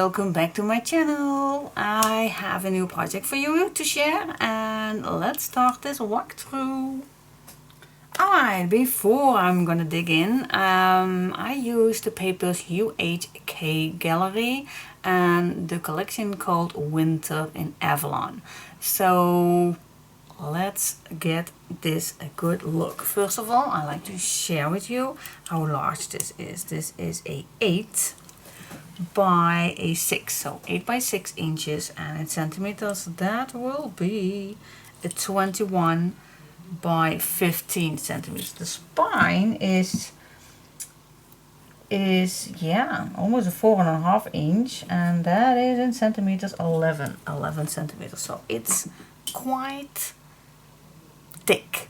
welcome back to my channel. I have a new project for you to share and let's start this walkthrough. Alright, before I'm gonna dig in, I used the papers UHK Gallery and the collection called Winter in Avalon. So let's get this a good look. First of all, I like to share with you how large this is. This is a 8 by a 6, so 8 by 6 inches, and in centimeters that will be a 21 by 15 centimeters. The spine is almost a 4.5 inch, and that is in centimeters 11 centimeters, so it's quite thick.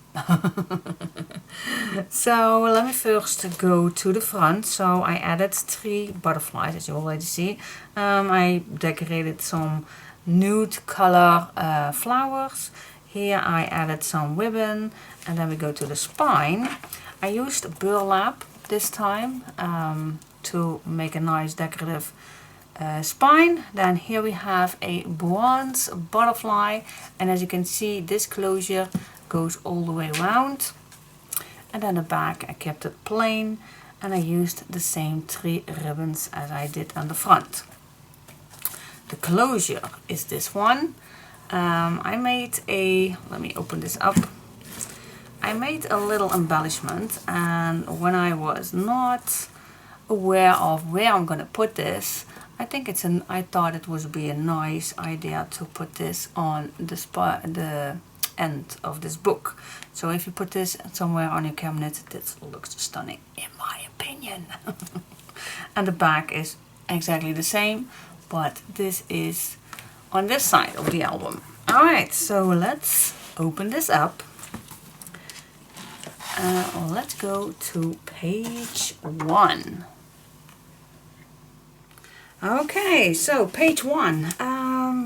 So let me first go to the front. So I added 3 butterflies, as you already see. I decorated some nude color flowers. Here I added some ribbon, and then we go to the spine. I used burlap this time to make a nice decorative spine. Then here we have a bronze butterfly, and as you can see, this closure goes all the way around. And then the back I kept it plain, and I used the same 3 ribbons as I did on the front. The closure is this one. I made a, let me open this up. I made a little embellishment, and when I was not aware of where I'm gonna put this, I thought it would be a nice idea to put this on the end of this book. So if you put this somewhere on your cabinet, this looks stunning in my opinion. And the back is exactly the same, but this is on this side of the album. Alright, so let's open this up. Let's go to page 1. Okay, so page 1.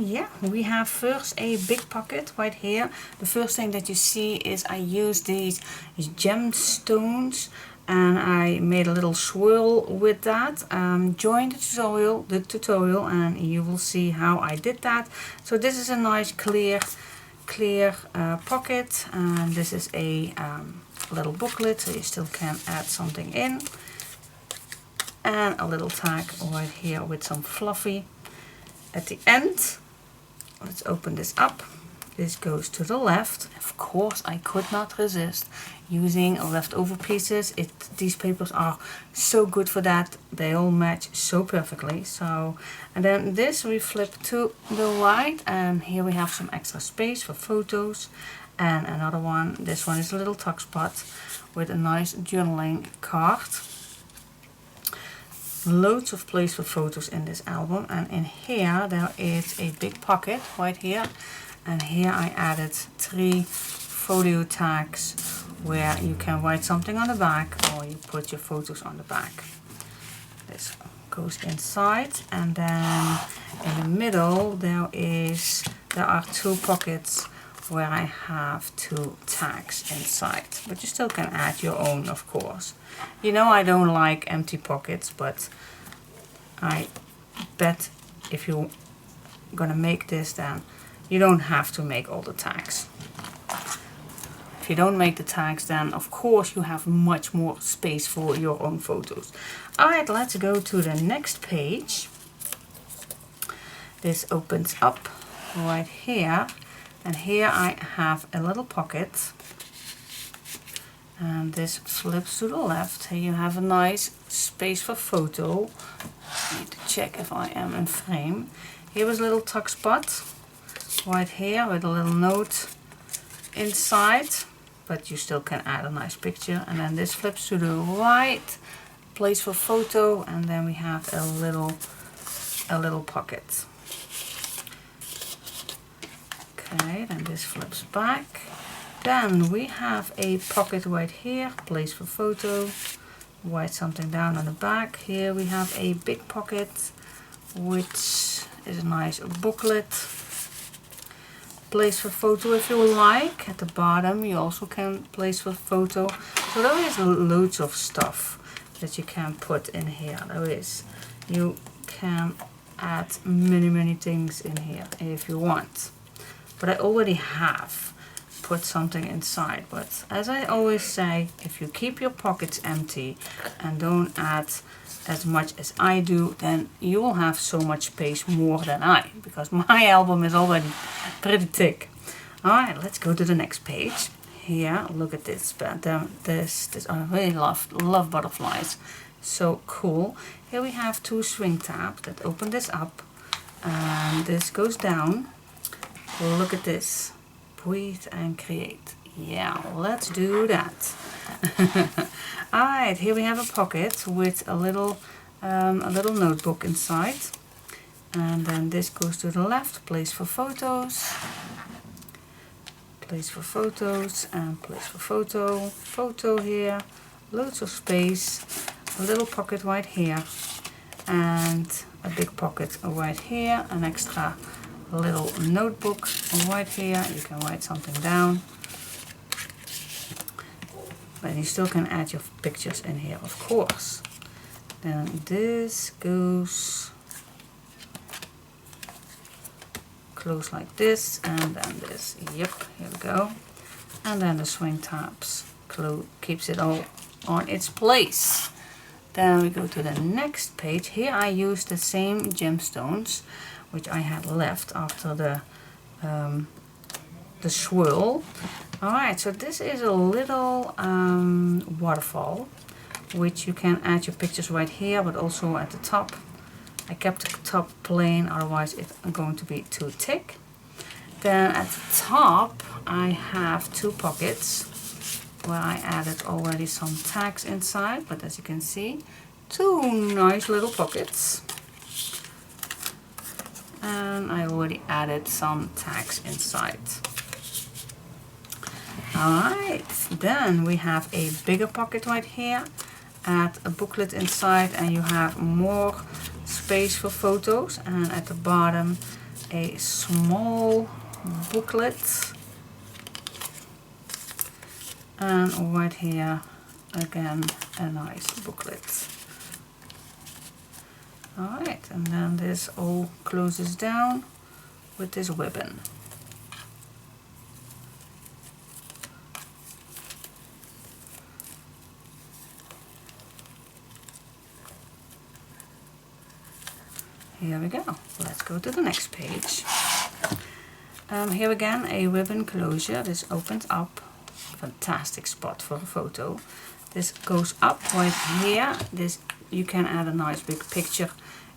Yeah, we have first a big pocket right here. The first thing that you see is I used these gemstones, and I made a little swirl with that. Join the tutorial and you will see how I did that. So this is a nice clear pocket, and this is a little booklet, so you still can add something in. And a little tag right here with some fluffy at the end. Let's open this up. This goes to the left. Of course, I could not resist using leftover pieces. These papers are so good for that. They all match so perfectly. So, and then this we flip to the right, and here we have some extra space for photos. And another one. This one is a little tuck spot with a nice journaling card. Loads of place for photos in this album, and in here there is a big pocket right here, and here I added 3 photo tags where you can write something on the back or you put your photos on the back. This goes inside, and then in the middle there are 2 pockets where I have 2 tags inside, but you still can add your own, of course. You know, I don't like empty pockets, but I bet if you're gonna make this, then you don't have to make all the tags. If you don't make the tags, then of course you have much more space for your own photos. Alright, let's go to the next page. This opens up right here, and here I have a little pocket, and this flips to the left. Here you have a nice space for photo. I need to check if I am in frame. Here is a little tuck spot right here with a little note inside, but you still can add a nice picture. And then this flips to the right, place for photo, and then we have a little pocket. Okay, then this flips back. Then we have a pocket right here, place for photo, write something down on the back. Here we have a big pocket, which is a nice booklet, place for photo if you like. At the bottom you also can place for photo. So there is loads of stuff that you can put in here. You can add many things in here if you want. But I already have put something inside. But as I always say, if you keep your pockets empty and don't add as much as I do, then you will have so much space more than I, because my album is already pretty thick. Alright, let's go to the next page. Here, look at this. I really love butterflies. So cool. Here we have two swing tabs that open this up, and this goes down. Look at this. Breathe and create. Yeah, let's do that. Alright, here we have a pocket with a little notebook inside. And then this goes to the left, place for photos. Place for photos and place for photo. Photo here, loads of space, a little pocket right here, and a big pocket right here, an extra little notebook right here. You can write something down. But you still can add your pictures in here, of course. Then this goes close like this, and then this. Yep, here we go. And then the swing tabs keeps it all on its place. Then we go to the next page. Here I use the same gemstones which I had left after the swirl. Alright, so this is a little waterfall, which you can add your pictures right here, but also at the top. I kept the top plain, otherwise it's going to be too thick. Then at the top I have two pockets where I added already some tags inside, but as you can see, two nice little pockets. And I already added some tags inside. Alright, then we have a bigger pocket right here. Add a booklet inside and you have more space for photos, and at the bottom a small booklet, and right here again a nice booklet. Alright, and then this all closes down with this ribbon. Here we go. Let's go to the next page. Here again a ribbon closure. This opens up. Fantastic spot for a photo. This goes up right here. This you can add a nice big picture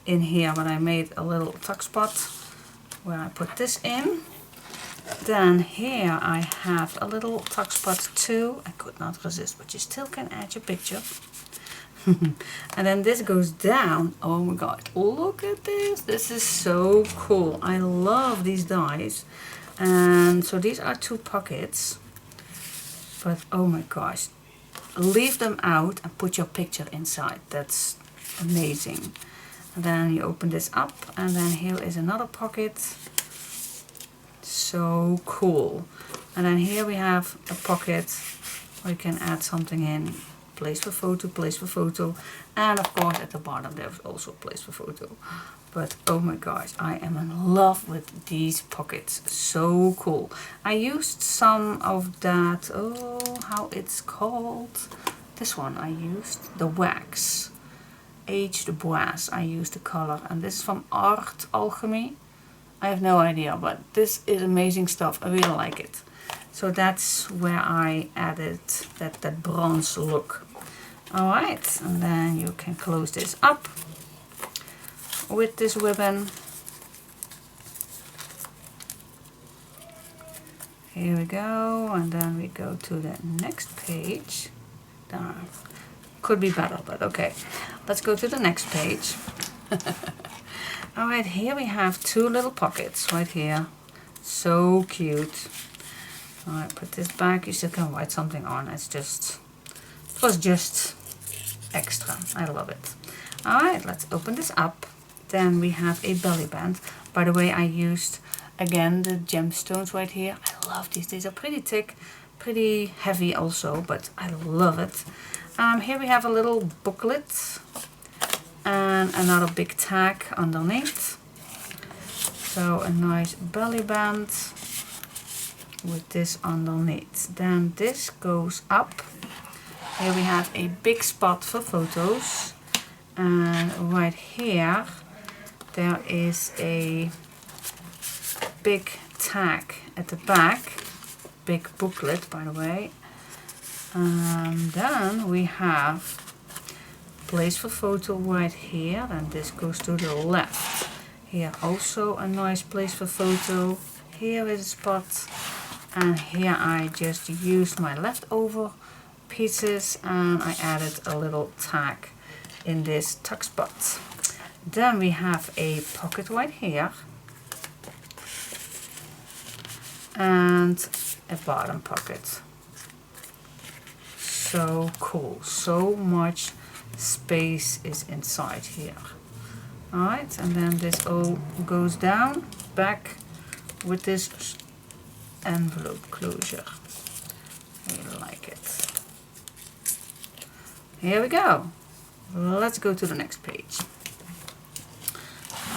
in here, but I made a little tuck spot where I put this in. Then here I have a little tuck spot too. I could not resist, but you still can add your picture. And then this goes down. Oh my god, look at this. This is so cool. I love these dies. And so these are two pockets. But oh my gosh, leave them out and put your picture inside. That's amazing. And then you open this up, and then here is another pocket. So cool. And then here we have a pocket where you can add something in. Place for photo, and of course at the bottom there's also a place for photo. But oh my gosh, I am in love with these pockets. So cool. I used some of that, oh, how it's called. This one I used, the wax. Aged brass, I used the color, and this is from Art Alchemy. I have no idea, but this is amazing stuff. I really like it. So that's where I added that bronze look. Alright, and then you can close this up with this ribbon. Here we go, and then we go to the next page. Could be better, but okay. Let's go to the next page. Alright, here we have two little pockets right here. So cute. Alright, put this back. You still can write something on. It was just extra. I love it. Alright, let's open this up. Then we have a belly band. By the way, I used again the gemstones right here. I love these. These are pretty thick, pretty heavy also, but I love it. Here we have a little booklet. and another big tag underneath. So a nice belly band with this underneath. Then this goes up. Here we have a big spot for photos, and right here there is a big tag at the back, big booklet by the way. Then we have place for photo right here, and this goes to the left. Here also a nice place for photo. Here is a spot, and here I just used my leftover pieces and I added a little tag in this tuck spot. Then we have a pocket right here and a bottom pocket. So cool, so much space is inside here. Alright, and then this all goes down back with this envelope closure. I like it. Here we go. Let's go to the next page.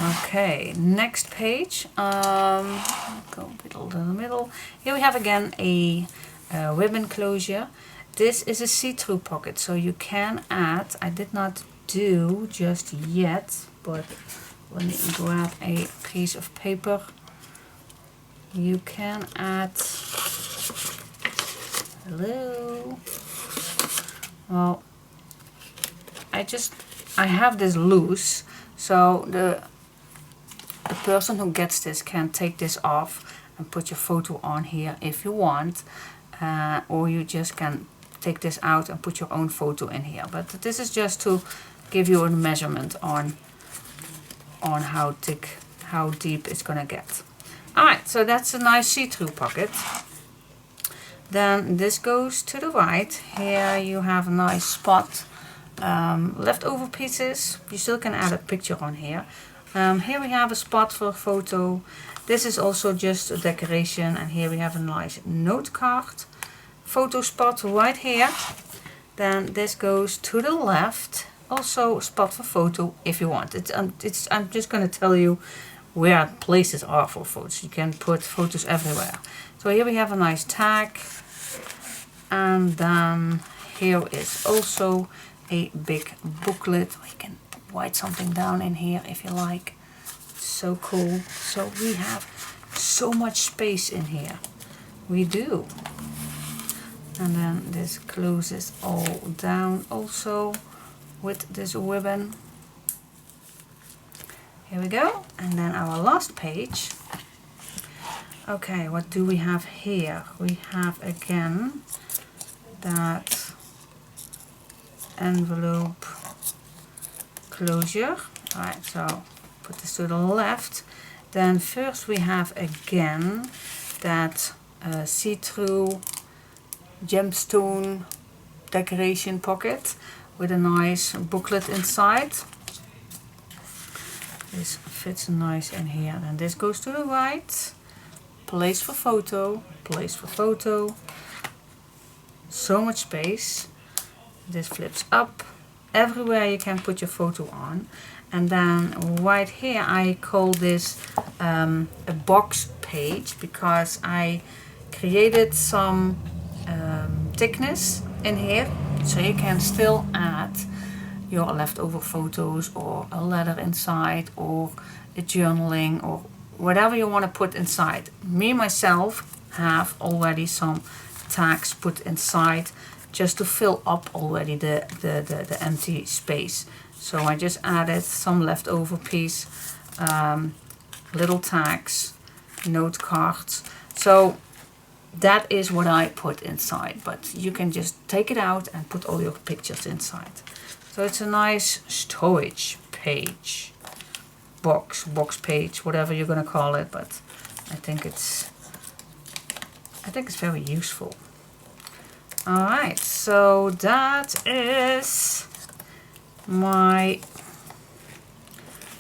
Okay, next page. Go middle to the middle. Here we have again a ribbon closure. This is a see-through pocket, so you can add, I did not do just yet, but let me grab a piece of paper. You can add, hello, well, I have this loose, so the person who gets this can take this off and put your photo on here if you want, or you just can take this out and put your own photo in here. But this is just to give you a measurement on how thick, how deep it's gonna get. Alright, so that's a nice see-through pocket. Then this goes to the right. Here you have a nice spot. Leftover pieces, you still can add a picture on here. Here we have a spot for a photo. This is also just a decoration, and here we have a nice note card. Photo spot right here. Then this goes to the left. Also a spot for photo if you want. I'm just going to tell you where places are for photos. You can put photos everywhere. So here we have a nice tag. And then here is also a big booklet. You can write something down in here if you like. So cool. So we have so much space in here. We do. And then this closes all down also with this ribbon. Here we go. And then our last page. Okay, what do we have here? We have again that envelope closure. Alright, so put this to the left. Then first we have again that see-through gemstone decoration pocket with a nice booklet inside. This fits nice in here. Then this goes to the right. Place for photo, place for photo. So much space. This flips up. Everywhere you can put your photo on. And then right here I call this a box page because I created some thickness in here, so you can still add your leftover photos or a letter inside or a journaling or whatever you want to put inside. Me myself have already some tags put inside just to fill up already the empty space. So I just added some leftover piece, little tags, note cards. So that is what I put inside, but you can just take it out and put all your pictures inside. So it's a nice storage page, box page, whatever you're gonna call it, but I think it's very useful. Alright, so that is my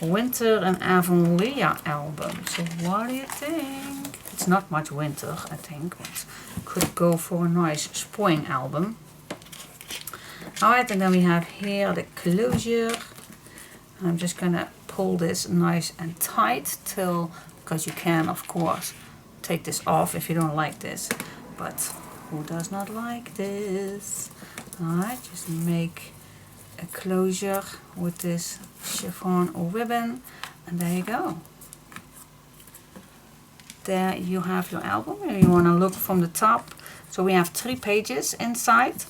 winter and avonlea album. So what do you think? It's not much winter, I think, but could go for a nice spring album. Alright, and then we have here the closure. I'm just gonna pull this nice and tight till, because you can of course take this off if you don't like this, but who does not like this? Alright, just make a closure with this chiffon or ribbon, and there you go. There you have your album. If you want to look from the top, so we have 3 pages inside.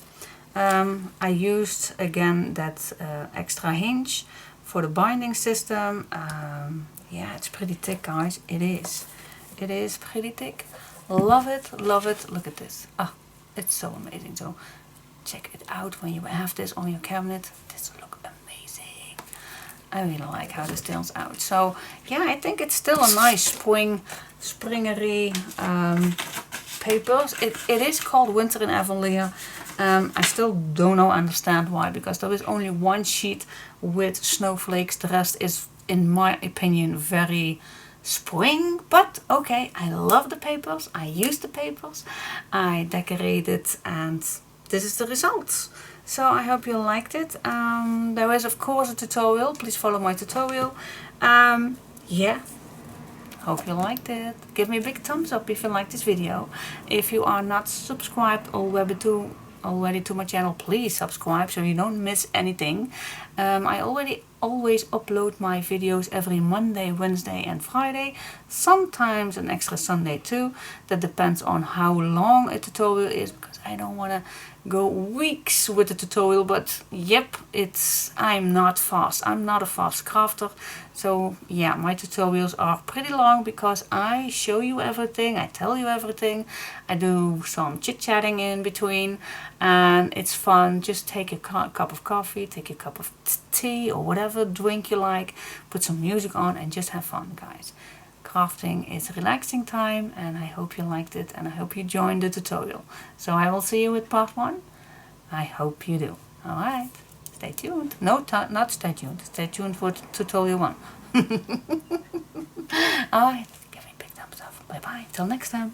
I used again that extra hinge for the binding system. Yeah, it's pretty thick, guys. It is pretty thick. Love it, love it. Look at this. Ah, it's so amazing. So check it out when you have this on your cabinet. This will look amazing. I really like how this turns out. So yeah, I think it's still a nice springery papers. It is called Winter in Avonlea. I still don't understand why, because there is only 1 sheet with snowflakes. The rest is, in my opinion, very spring, but okay, I love the papers. I use the papers, I decorated, and this is the results. So I hope you liked it. There is of course a tutorial. Please follow my tutorial. Yeah, hope you liked it. Give me a big thumbs up if you like this video. If you are not subscribed already to my channel, please subscribe so you don't miss anything. I always upload my videos every Monday, Wednesday and Friday, sometimes an extra Sunday too. That depends on how long a tutorial is, because I don't want to go weeks with the tutorial, but yep, I'm not fast. I'm not a fast crafter. So yeah, my tutorials are pretty long because I show you everything, I tell you everything, I do some chit-chatting in between, and it's fun. Just take a cup of coffee, take a cup of tea or whatever drink you like, put some music on and just have fun, guys. Crafting is relaxing time, and I hope you liked it, and I hope you joined the tutorial. So I will see you with part 1. I hope you do. Alright, stay tuned. No, not stay tuned. Stay tuned for tutorial 1. Alright, give me a big thumbs up. Bye bye. Till next time.